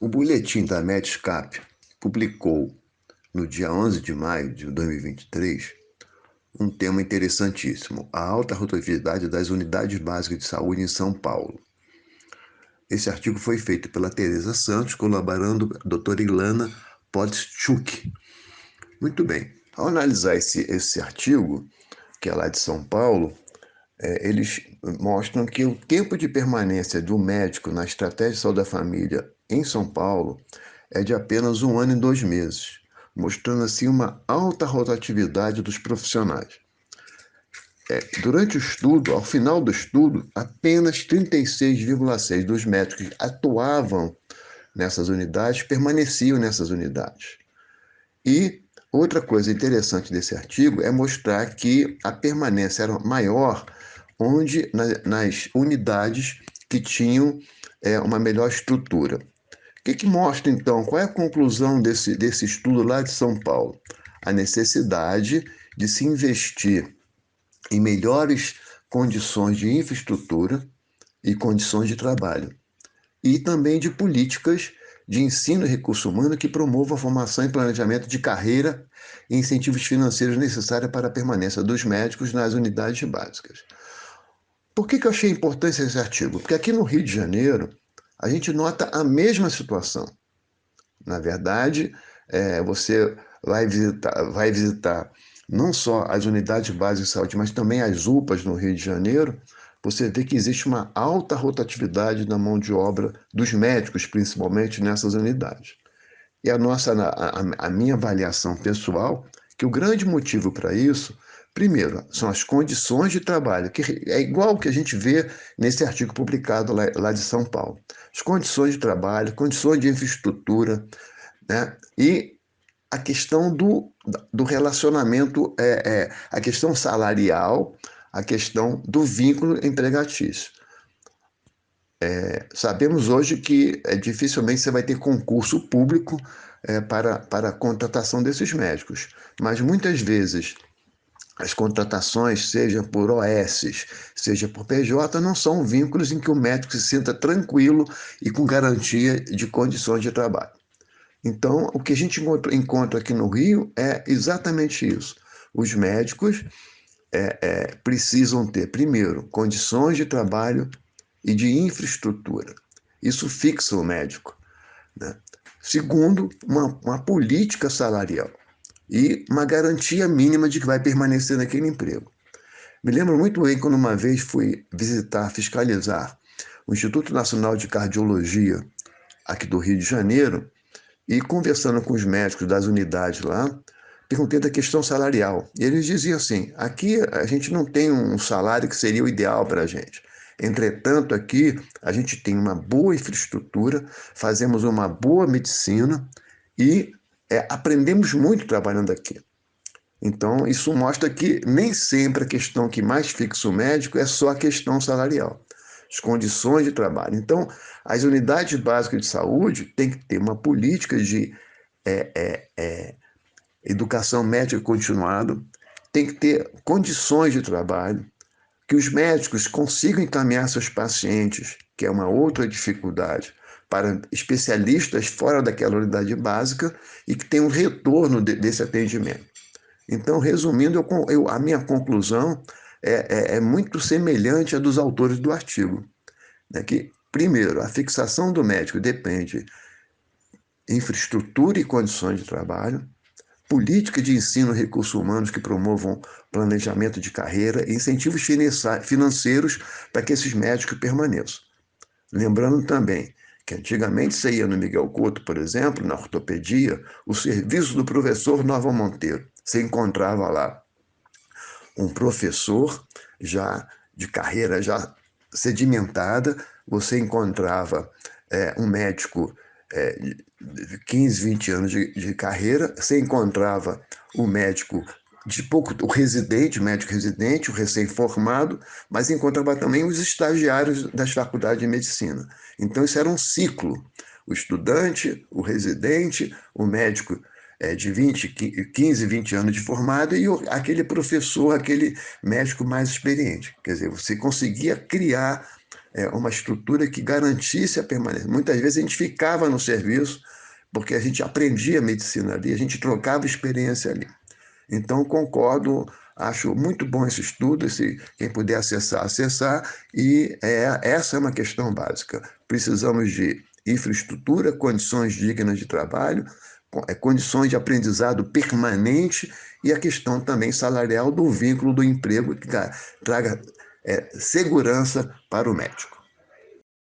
O Boletim da Medscape publicou, no dia 11 de maio de 2023, um tema interessantíssimo: a alta rotatividade das unidades básicas de saúde em São Paulo. Esse artigo foi feito pela Tereza Santos, colaborando com a doutora Ilana Podschuk. Muito bem, ao analisar esse artigo, que é lá de São Paulo, eles mostram que o tempo de permanência do médico na estratégia de saúde da família em São Paulo é de apenas 1 ano e 2 meses, mostrando assim uma alta rotatividade dos profissionais. Durante o estudo, ao final do estudo, apenas 36,6% dos médicos que atuavam nessas unidades permaneciam nessas unidades. E outra coisa interessante desse artigo é mostrar que a permanência era maior nas unidades que tinham uma melhor estrutura. O que mostra, então, qual é a conclusão desse estudo lá de São Paulo? A necessidade de se investir em melhores condições de infraestrutura e condições de trabalho, e também de políticas de ensino e recurso humano que promovam a formação e planejamento de carreira e incentivos financeiros necessários para a permanência dos médicos nas unidades básicas. Por que eu achei importante esse artigo? Porque aqui no Rio de Janeiro, a gente nota a mesma situação. Na verdade, você vai visitar não só as unidades básicas de saúde, mas também as UPAs no Rio de Janeiro. Você vê que existe uma alta rotatividade da mão de obra dos médicos, principalmente nessas unidades. E a minha avaliação pessoal, que o grande motivo para isso, primeiro, são as condições de trabalho, que é igual ao que a gente vê nesse artigo publicado lá de São Paulo. As condições de trabalho, condições de infraestrutura, né? E a questão do relacionamento, a questão salarial, a questão do vínculo empregatício. Sabemos hoje que dificilmente você vai ter concurso público para a contratação desses médicos, mas muitas vezes as contratações, seja por OS, seja por PJ, não são vínculos em que o médico se sinta tranquilo e com garantia de condições de trabalho. Então, o que a gente encontra aqui no Rio é exatamente isso. Os médicos precisam ter, primeiro, condições de trabalho e de infraestrutura. Isso fixa o médico, né? Segundo, uma política salarial e uma garantia mínima de que vai permanecer naquele emprego. Me lembro muito bem quando uma vez fui fiscalizar o Instituto Nacional de Cardiologia aqui do Rio de Janeiro, e conversando com os médicos das unidades lá, perguntei da questão salarial. E eles diziam assim: aqui a gente não tem um salário que seria o ideal para a gente. Entretanto, aqui a gente tem uma boa infraestrutura, fazemos uma boa medicina e aprendemos muito trabalhando aqui. Então, isso mostra que nem sempre a questão que mais fixa o médico é só a questão salarial, as condições de trabalho. Então, as unidades básicas de saúde têm que ter uma política de educação médica continuada, tem que ter condições de trabalho, que os médicos consigam encaminhar seus pacientes, que é uma outra dificuldade, para especialistas fora daquela unidade básica e que tenham um retorno desse atendimento. Então, resumindo, a minha conclusão é muito semelhante à dos autores do artigo, né? Que, primeiro, a fixação do médico depende de infraestrutura e condições de trabalho, política de ensino e recursos humanos que promovam planejamento de carreira e incentivos financeiros para que esses médicos permaneçam. Lembrando também que antigamente você ia no Miguel Couto, por exemplo, na ortopedia, o serviço do professor Nova Monteiro. Você encontrava lá um professor já de carreira já sedimentada, você encontrava um médico de 15, 20 anos de carreira, você encontrava o médico de pouco, o residente, o médico residente, o recém-formado, mas encontrava também os estagiários das faculdades de medicina. Então, isso era um ciclo. O estudante, o residente, o médico de 15, 20 anos de formado e aquele professor, aquele médico mais experiente. Quer dizer, você conseguia criar uma estrutura que garantisse a permanência. Muitas vezes a gente ficava no serviço porque a gente aprendia medicina ali, a gente trocava experiência ali. Então, concordo, acho muito bom esse estudo, quem puder acessar, acessar, e essa é uma questão básica. Precisamos de infraestrutura, condições dignas de trabalho, condições de aprendizado permanente e a questão também salarial do vínculo do emprego que traga segurança para o médico.